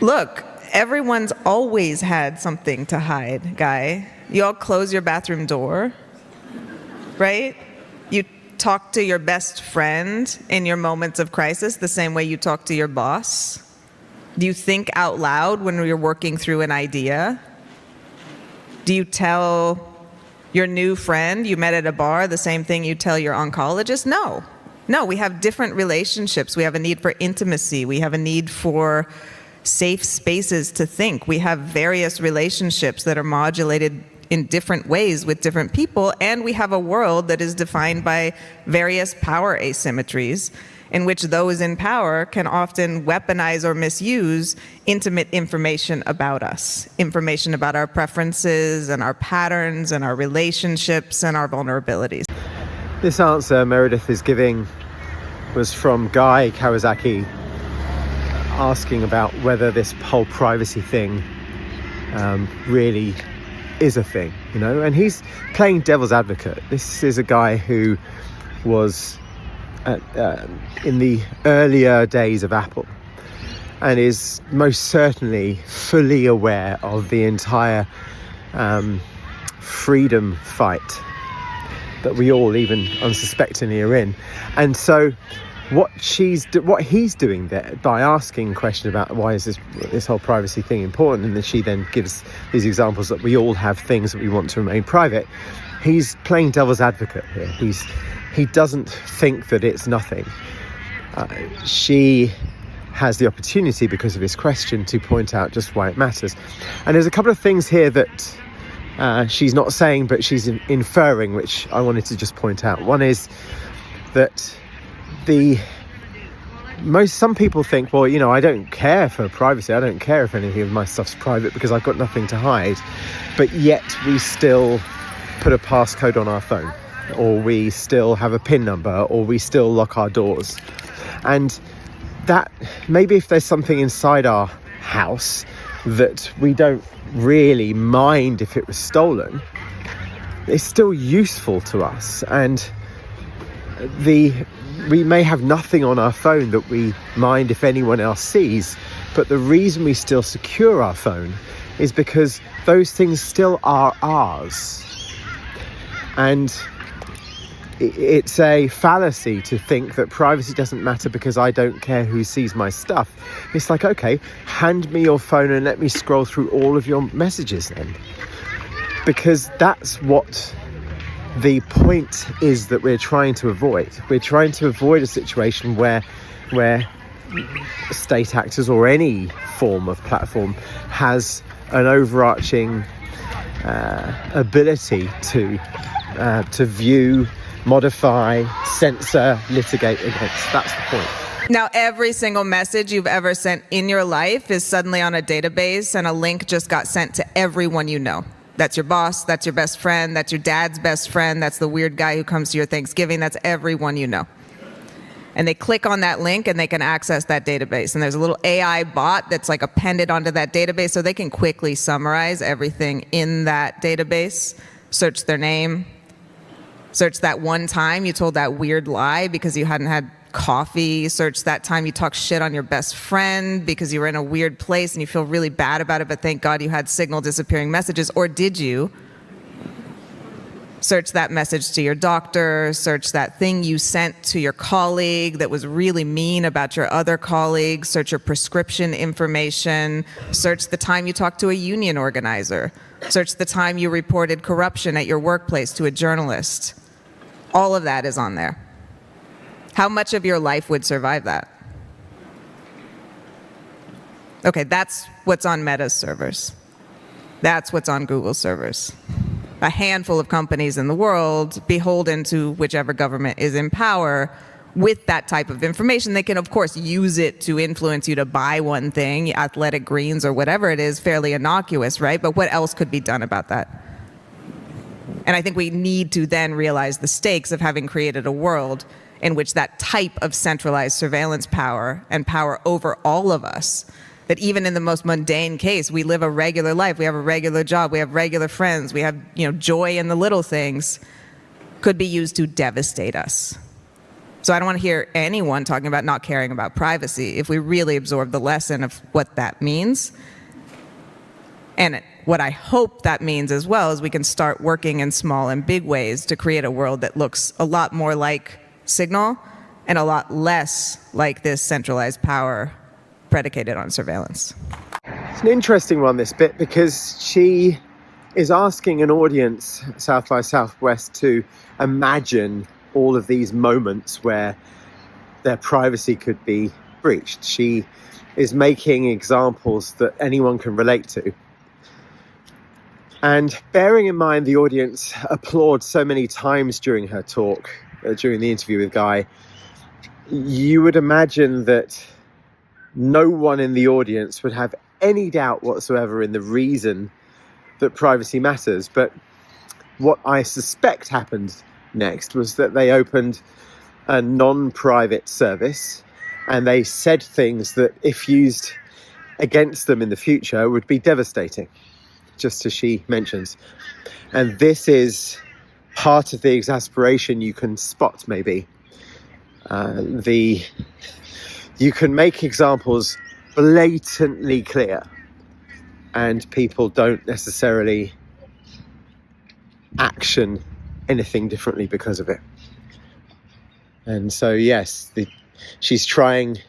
Look, everyone's always had something to hide, Guy. You all close your bathroom door, right? You talk to your best friend in your moments of crisis the same way you talk to your boss. Do you think out loud when you're working through an idea? Do you tell your new friend you met at a bar the same thing you tell your oncologist? No. No, we have different relationships. We have a need for intimacy. We have a need for safe spaces to think. We have various relationships that are modulated in different ways with different people, and we have a world that is defined by various power asymmetries in which those in power can often weaponize or misuse intimate information about us, information about our preferences and our patterns and our relationships and our vulnerabilities. This answer Meredith is giving was from Guy Kawasaki, asking about whether this whole privacy thing really is a thing, you know, and he's playing devil's advocate. This is a guy who was in the earlier days of Apple and is most certainly fully aware of the entire freedom fight that we all, even unsuspectingly, are in. And so what he's doing there by asking a question about why is this whole privacy thing important, and then she then gives these examples that we all have things that we want to remain private, he's playing devil's advocate here. He doesn't think that it's nothing. She has the opportunity, because of his question, to point out just why it matters. And there's a couple of things here that she's not saying, but she's inferring, which I wanted to just point out. One is that some people think, well, you know, I don't care for privacy. I don't care if anything of my stuff's private because I've got nothing to hide. But yet we still put a passcode on our phone, or we still have a PIN number, or we still lock our doors. And that, maybe if there's something inside our house that we don't really mind if it was stolen, it's still useful to us. And we may have nothing on our phone that we mind if anyone else sees, but the reason we still secure our phone is because those things still are ours. And it's a fallacy to think that privacy doesn't matter because I don't care who sees my stuff. It's like, okay, hand me your phone and let me scroll through all of your messages then. Because that's what the point is that we're trying to avoid. We're trying to avoid a situation where state actors or any form of platform has an overarching ability to view, modify, censor, litigate against. That's the point. Now, every single message you've ever sent in your life is suddenly on a database, and a link just got sent to everyone you know. That's your boss, that's your best friend, that's your dad's best friend, that's the weird guy who comes to your Thanksgiving, that's everyone you know. And they click on that link and they can access that database. And there's a little AI bot that's like appended onto that database so they can quickly summarize everything in that database, search their name, search that one time you told that weird lie because you hadn't had coffee, search that time you talked shit on your best friend because you were in a weird place and you feel really bad about it, but thank God you had Signal disappearing messages. Or did you? Search that message to your doctor, search that thing you sent to your colleague that was really mean about your other colleague, search your prescription information, search the time you talked to a union organizer, search the time you reported corruption at your workplace to a journalist. All of that is on there. How much of your life would survive that? Okay, that's what's on Meta's servers. That's what's on Google's servers. A handful of companies in the world, beholden to whichever government is in power, with that type of information. They can, of course, use it to influence you to buy one thing, athletic greens or whatever it is, fairly innocuous, right? But what else could be done about that? And I think we need to then realize the stakes of having created a world in which that type of centralized surveillance power and power over all of us, that even in the most mundane case, we live a regular life, we have a regular job, we have regular friends, we have, you know, joy in the little things, could be used to devastate us. So I don't want to hear anyone talking about not caring about privacy if we really absorb the lesson of what that means. And what I hope that means as well is we can start working in small and big ways to create a world that looks a lot more like Signal and a lot less like this centralized power predicated on surveillance. It's an interesting one, this bit, because she is asking an audience, South by Southwest, to imagine all of these moments where their privacy could be breached. She is making examples that anyone can relate to. And bearing in mind the audience applauds so many times during her talk, during the interview with Guy, you would imagine that no one in the audience would have any doubt whatsoever in the reason that privacy matters. But what I suspect happened next was that they opened a non-private service and they said things that, if used against them in the future, would be devastating, just as she mentions. And this is part of the exasperation you can spot, maybe. You can make examples blatantly clear and people don't necessarily action anything differently because of it. And so, yes, she's trying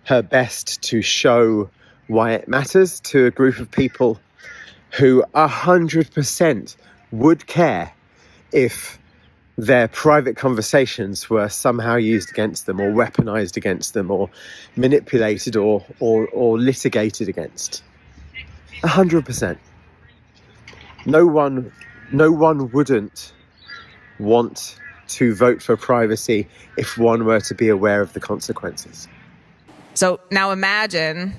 her best to show why it matters to a group of people who 100% would care if their private conversations were somehow used against them or weaponized against them or manipulated or litigated against. 100%. No one wouldn't want to vote for privacy if one were to be aware of the consequences. So now imagine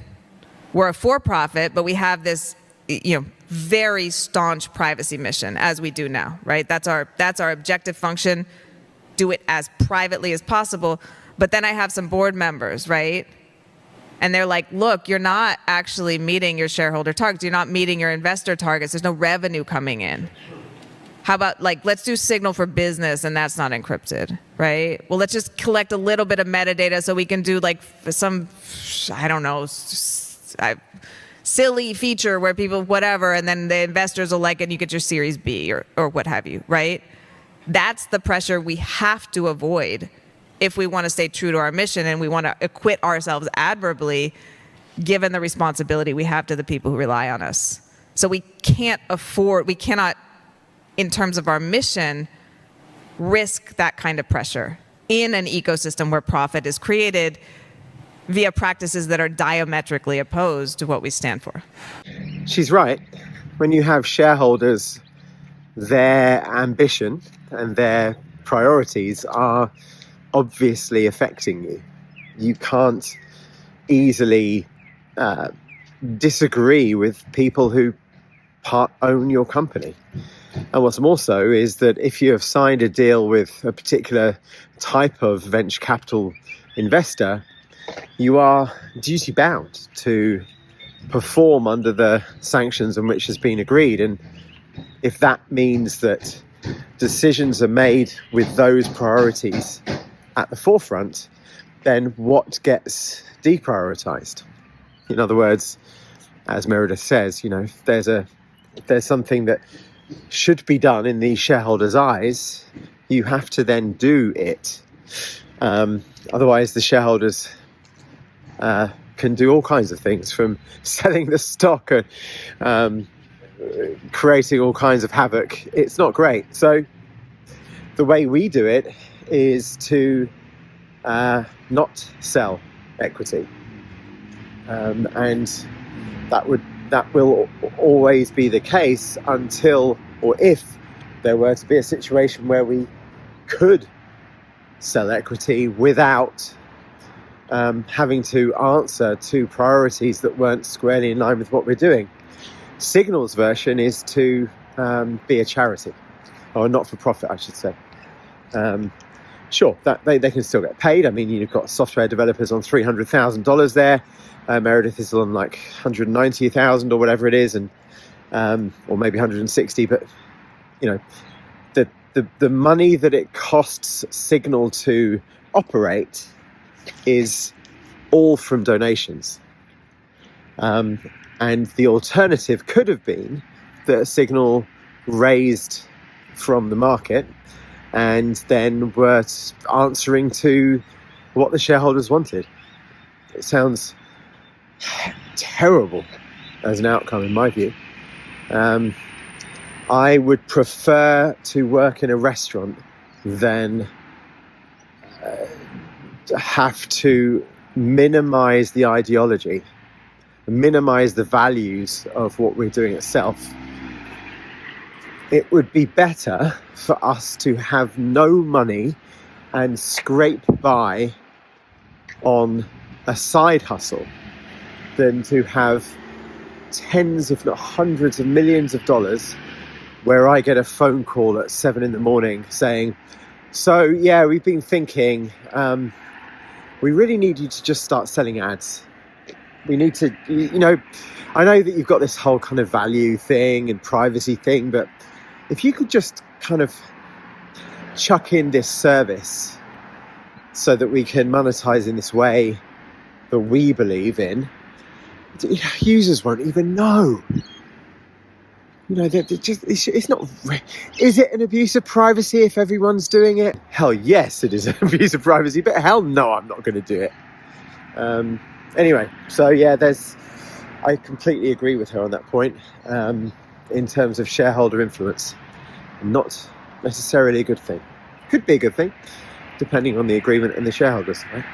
we're a for-profit, but we have this, very staunch privacy mission, as we do now, right? That's our objective function. Do it as privately as possible. But then I have some board members, right? And they're like, look, you're not actually meeting your shareholder targets. You're not meeting your investor targets. There's no revenue coming in. How about, let's do Signal for Business, and that's not encrypted, right? Well, let's just collect a little bit of metadata so we can do, some, I don't know, silly feature where people, whatever, and then the investors will like it and you get your Series B or what have you, right? That's the pressure we have to avoid if we want to stay true to our mission and we want to acquit ourselves admirably given the responsibility we have to the people who rely on us. So we cannot, in terms of our mission, risk that kind of pressure in an ecosystem where profit is created via practices that are diametrically opposed to what we stand for. She's right. When you have shareholders, their ambition and their priorities are obviously affecting you. You can't easily disagree with people who own your company. And what's more so is that if you have signed a deal with a particular type of venture capital investor, you are duty bound to perform under the sanctions on which has been agreed. And if that means that decisions are made with those priorities at the forefront, then what gets deprioritized? In other words, as Meredith says, if there's something that should be done in the shareholders' eyes, you have to then do it. Otherwise, the shareholders can do all kinds of things, from selling the stock and creating all kinds of havoc. It's not great. So the way we do it is to not sell equity, and that will always be the case until, or if there were to be a situation where we could sell equity without having to answer to priorities that weren't squarely in line with what we're doing. Signal's version is to be a charity, or a not-for-profit, I should say. Sure, that they can still get paid. I mean, you've got software developers on $300,000 there. Meredith is on like $190,000 or whatever it is, and or maybe 160. But the money that it costs Signal to operate is all from donations. And the alternative could have been that Signal raised from the market and then were answering to what the shareholders wanted. It sounds terrible as an outcome in my view. I would prefer to work in a restaurant than have to minimize the ideology, minimize the values of what we're doing itself. It would be better for us to have no money and scrape by on a side hustle than to have tens, if not hundreds of millions of dollars where I get a phone call at 7 a.m. saying, so yeah, we've been thinking, we really need you to just start selling ads. We need to, I know that you've got this whole kind of value thing and privacy thing, but if you could just kind of chuck in this service so that we can monetize in this way that we believe in, users won't even know. It's not. Is it an abuse of privacy if everyone's doing it? Hell yes, it is an abuse of privacy, but hell no, I'm not going to do it. Anyway, so yeah, I completely agree with her on that point. In terms of shareholder influence, not necessarily a good thing. Could be a good thing, depending on the agreement and the shareholders, right?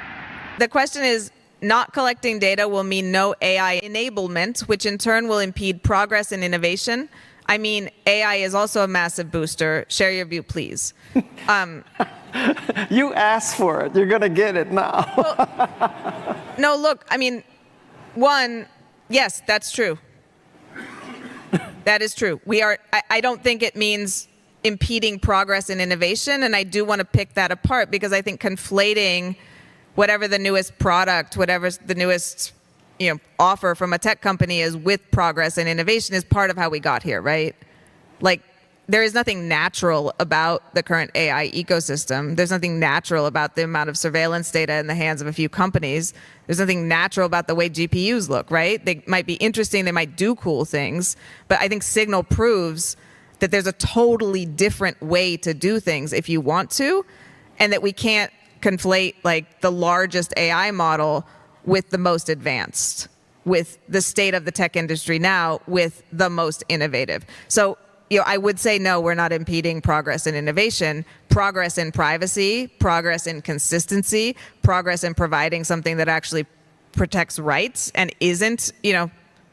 The question is, not collecting data will mean no AI enablement, which in turn will impede progress and innovation. I mean, AI is also a massive booster. Share your view, please. You asked for it. You're going to get it now. No, look, I mean, one, yes, that's true. That is true. I don't think it means impeding progress and innovation, and I do want to pick that apart because I think conflating whatever the newest product, whatever the newest offer from a tech company is with progress and innovation is part of how we got here, right? Like, there is nothing natural about the current AI ecosystem. There's nothing natural about the amount of surveillance data in the hands of a few companies. There's nothing natural about the way GPUs look, right? They might be interesting, they might do cool things, but I think Signal proves that there's a totally different way to do things if you want to, and that we can't conflate like the largest AI model with the most advanced, with the state of the tech industry now, with the most innovative. So, I would say no, we're not impeding progress and innovation. Progress in privacy, progress in consistency, progress in providing something that actually protects rights and isn't,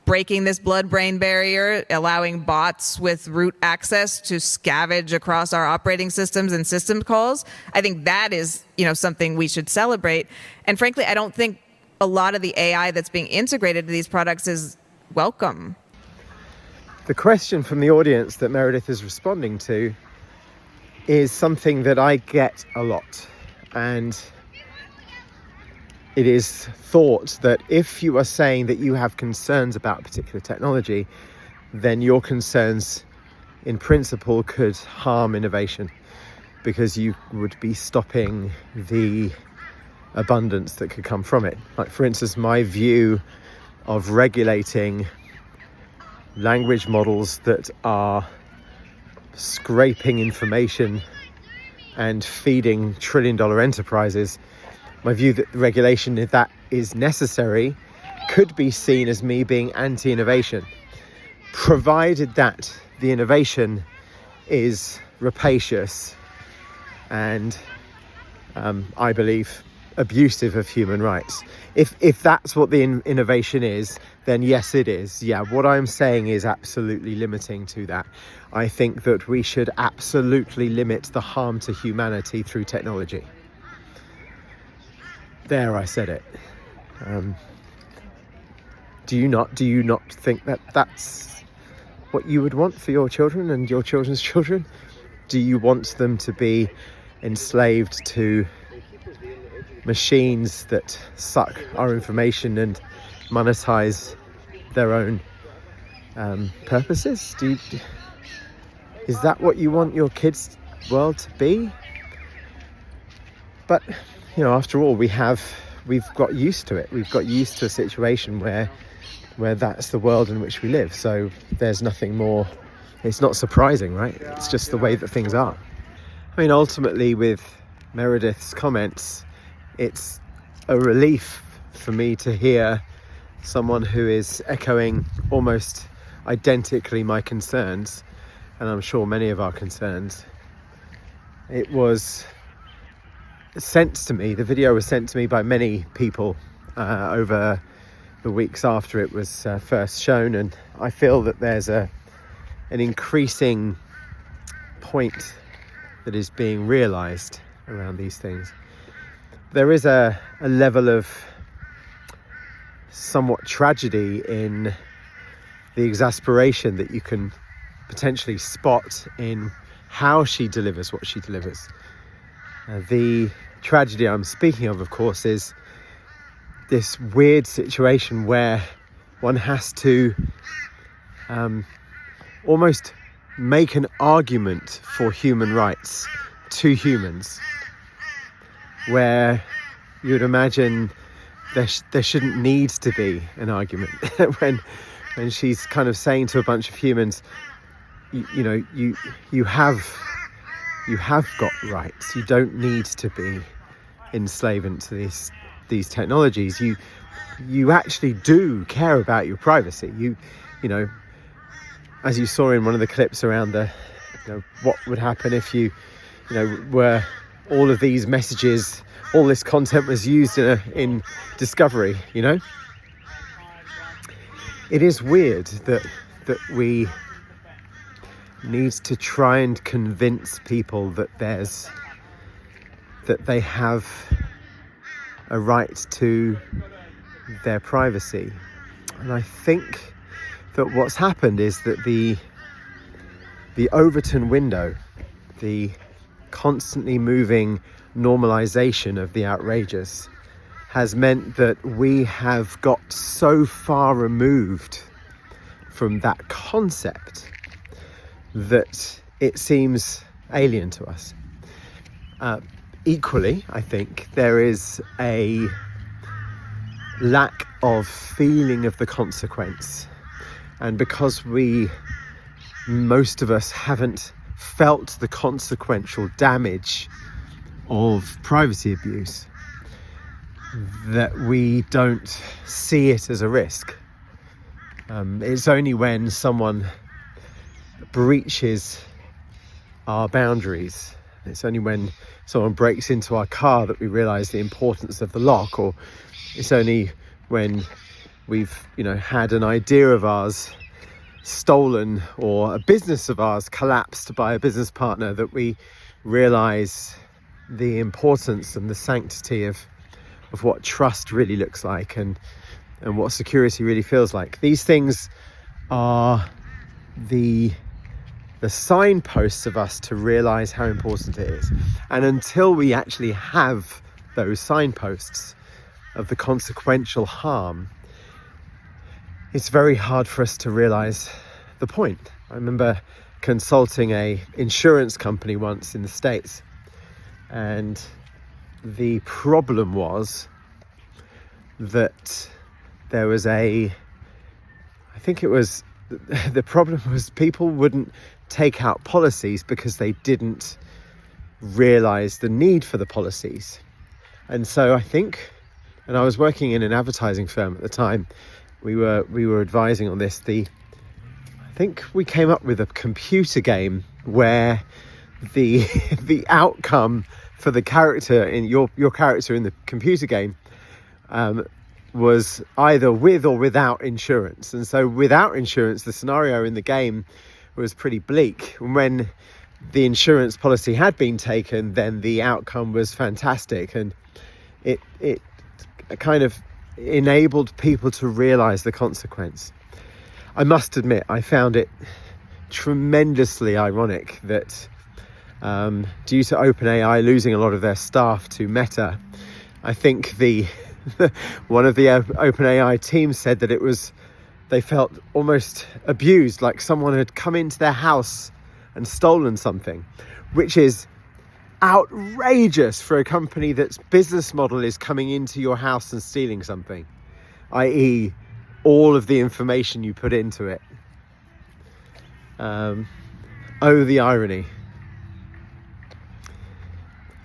breaking this blood-brain barrier, allowing bots with root access to scavenge across our operating systems and system calls. I think that is, something we should celebrate. And frankly, I don't think a lot of the AI that's being integrated to these products is welcome. The question from the audience that Meredith is responding to is something that I get a lot. And it is thought that if you are saying that you have concerns about a particular technology, then your concerns in principle could harm innovation because you would be stopping the abundance that could come from it. Like, for instance, my view of regulating language models that are scraping information and feeding trillion-dollar enterprises, my view that the regulation, if that is necessary, could be seen as me being anti-innovation, provided that the innovation is rapacious and, I believe, abusive of human rights. If that's what the innovation is, then yes, it is. Yeah, what I'm saying is absolutely limiting to that. I think that we should absolutely limit the harm to humanity through technology. There, I said it. Do you not think that that's what you would want for your children and your children's children? Do you want them to be enslaved to machines that suck our information and monetize their own purposes? Is that what you want your kids' world to be? But after all, we've got used to it. We've got used to a situation where that's the world in which we live. So there's nothing more. It's not surprising, right? It's just the way that things are. I mean, ultimately, with Meredith's comments, it's a relief for me to hear someone who is echoing almost identically my concerns, and I'm sure many of our concerns. It was sent to me, the video was sent to me by many people over the weeks after it was first shown, and I feel that there's an increasing point that is being realised around these things. There is a level of somewhat tragedy in the exasperation that you can potentially spot in how she delivers what she delivers. The tragedy I'm speaking of course, is this weird situation where one has to almost make an argument for human rights to humans, where you would imagine there shouldn't need to be an argument when she's kind of saying to a bunch of humans, you have got rights. You don't need to be enslaved to these technologies. You actually do care about your privacy. You know, as you saw in one of the clips around what would happen if were all of these messages, all this content was used in discovery. It is weird that we need to try and convince people that they have a right to their privacy. And I think that what's happened is that the Overton window, the constantly moving normalization of the outrageous, has meant that we have got so far removed from that concept that it seems alien to us. Equally, I think there is a lack of feeling of the consequence. And because most of us haven't felt the consequential damage of privacy abuse, that we don't see it as a risk. It's only when someone breaches our boundaries, it's only when someone breaks into our car that we realise the importance of the lock, or it's only when we've had an idea of ours stolen or a business of ours collapsed by a business partner that we realise the importance and the sanctity of what trust really looks like and what security really feels like. These things are the signposts of us to realise how important it is. And until we actually have those signposts of the consequential harm, it's very hard for us to realise the point. I remember consulting a insurance company once in the States, and the problem was that there was the problem was people wouldn't take out policies because they didn't realise the need for the policies. And so I think, and I was working in an advertising firm at the time, we were advising on this. I think we came up with a computer game where the outcome for the character in your character in the computer game was either with or without insurance. And so without insurance, the scenario in the game was pretty bleak. When the insurance policy had been taken, then the outcome was fantastic, and it kind of enabled people to realize the consequence. I must admit, I found it tremendously ironic that due to OpenAI losing a lot of their staff to Meta, I think one of the OpenAI team said that they felt almost abused, like someone had come into their house and stolen something, which is outrageous for a company that's business model is coming into your house and stealing something, i.e. all of the information you put into it. Oh, the irony.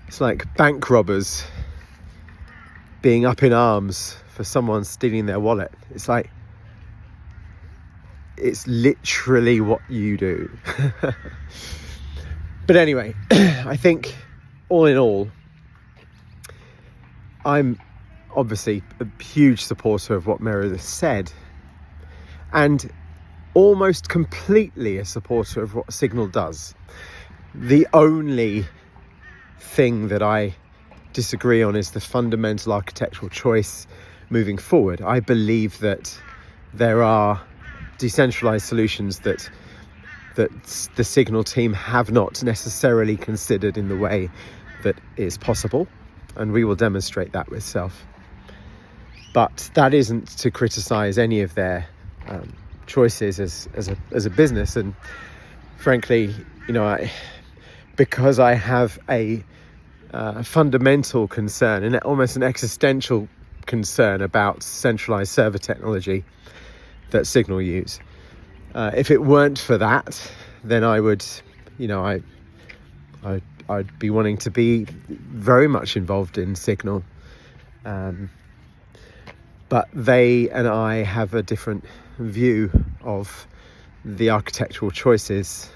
It's like bank robbers being up in arms for someone stealing their wallet. It's like, it's literally what you do. But anyway, I think all in all, I'm obviously a huge supporter of what Meredith said, and almost completely a supporter of what Signal does. The only thing that I disagree on is the fundamental architectural choice moving forward. I believe that there are decentralized solutions that the Signal team have not necessarily considered in the way that is possible, and we will demonstrate that with Self. But that isn't to criticize any of their choices as a business. And frankly, because I have a fundamental concern and almost an existential concern about centralized server technology that Signal use. If it weren't for that, then I would, I'd be wanting to be very much involved in Signal. But they and I have a different view of the architectural choices,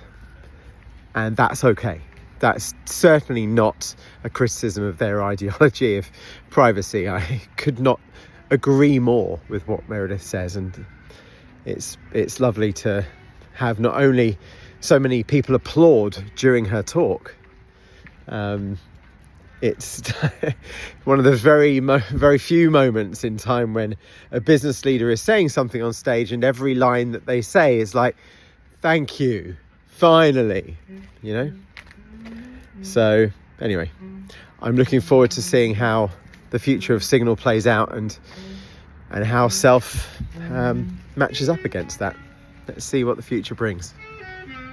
and that's okay. That's certainly not a criticism of their ideology of privacy. I could not agree more with what Meredith says, and it's lovely to have not only so many people applaud during her talk. It's one of the very few moments in time when a business leader is saying something on stage and every line that they say is like, thank you, finally, So anyway, I'm looking forward to seeing how the future of Signal plays out and how Self matches up against that. Let's see what the future brings.